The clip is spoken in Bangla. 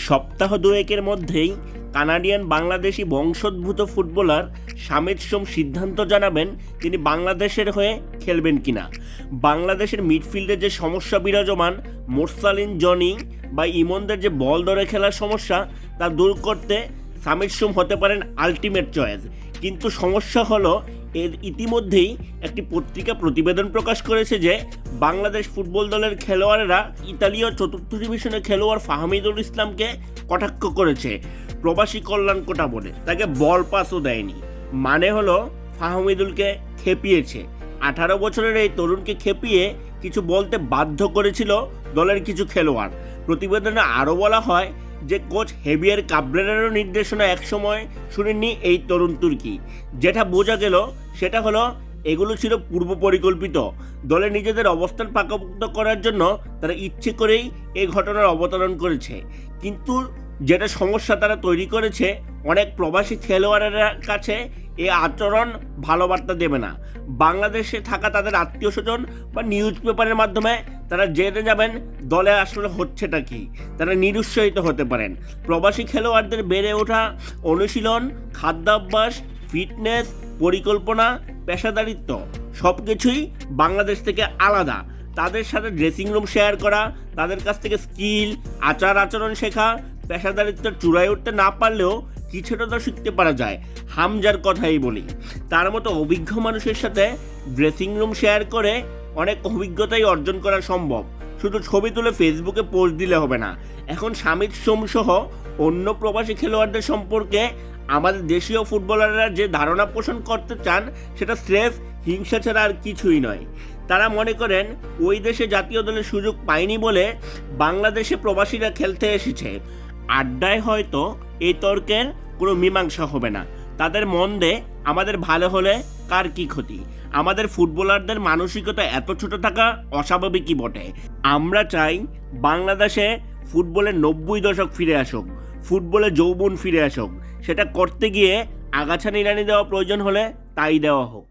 সপ্তাহ দুয়েকের মধ্যেই কানাডিয়ান বাংলাদেশি বংশোদ্ভূত ফুটবলার শামিদ সোম সিদ্ধান্ত জানাবেন তিনি বাংলাদেশের হয়ে খেলবেন কিনা। বাংলাদেশের মিডফিল্ডে যে সমস্যা বিরাজমান, মোরসালিন, জনি বা ইমনদের যে বল ধরে খেলার সমস্যা, তা দূর করতে শামিদ সোম হতে পারেন আলটিমেট চয়েস। কিন্তু সমস্যা হলো, এর ইতিমধ্যেই একটি পত্রিকা প্রতিবেদন প্রকাশ করেছে যে বাংলাদেশ ফুটবল দলের খেলোয়াড়েরা ইতালীয় চতুর্থ ডিভিশনের খেলোয়াড় ফাহমিদুল ইসলামকে কটাক্ষ করেছে প্রবাসী কল্যাণ কোটা বলে। তাকে বল পাসও দেয়নি। মানে হলো ফাহমিদুলকে খেপিয়েছে। 18 বছরের এই তরুণকে খেপিয়ে কিছু বলতে বাধ্য করেছিল দলের কিছু খেলোয়াড়। প্রতিবেদনে আরও বলা হয় যে কোচ হেভিয়ার কাবরেরারও নির্দেশনা একসময় শুনেননি এই তরুণ তুর্কি। যেটা বোঝা গেল সেটা হলো এগুলো ছিল পূর্ব পরিকল্পিত। দলে নিজেদের অবস্থান পাকাপোক্ত করার জন্য তারা ইচ্ছে করেই এই ঘটনার অবতারণ করেছে। কিন্তু যেটা সমস্যা তারা তৈরি করেছে, অনেক প্রবাসী খেলোয়াড়ের কাছে এই আচরণ ভালো বার্তা দেবে না। বাংলাদেশে থাকা তাদের আত্মীয় স্বজন বা নিউজ পেপারের মাধ্যমে তারা জেনে যাবেন দলে আসলে হচ্ছেটা কি। তারা নিরুৎসাহিত হতে পারেন। প্রবাসী খেলোয়াড়দের বেড়ে ওঠা অনুশীলন, খাদ্যাভ্যাস, ফিটনেস, পরিকল্পনা, পেশাদারিত্ব সব কিছুই বাংলাদেশ থেকে আলাদা। তাদের সাথে ড্রেসিং রুম শেয়ার করা, তাদের কাছ থেকে স্কিল, আচার আচরণ শেখা, পেশাদারিত্বের চূড়ায় উঠতে না পারলেও কিছুটা তো শিখতে পারা যায়। হামজার কথাই বলি, তার মতো অভিজ্ঞ মানুষের সাথে ড্রেসিং রুম শেয়ার করে অনেক অভিজ্ঞতাই অর্জন করা সম্ভব। শুধু ছবি তুলে ফেসবুকে পোস্ট দিলে হবে না। এখন শামিদ সোম সহ অন্য প্রবাসী খেলোয়াড়দের সম্পর্কে আমাদের দেশীয় ফুটবলাররা যে ধারণা পোষণ করতে চান, সেটা স্রেফ হিংসা ছাড়া আর কিছুই নয়। তারা মনে করেন ওই দেশে জাতীয় দলের সুযোগ পায়নি বলে বাংলাদেশে প্রবাসীরা খেলতে এসেছে। আড্ডায় হয়তো এই তর্কের কোনো মীমাংসা হবে না। তাদের মন্দে আমাদের ভালো হলে কার কি ক্ষতি? আমাদের ফুটবলারদের মানসিকতা এত ছোট থাকা অস্বাভাবিকই বটে। আমরা চাই বাংলাদেশে ফুটবলের 90 দশক ফিরে আসুক, ফুটবলে যৌবন ফিরে আসুক। সেটা করতে গিয়ে আগাছা নিড়ানি দেওয়া প্রয়োজন হলে তাই দেওয়া হোক।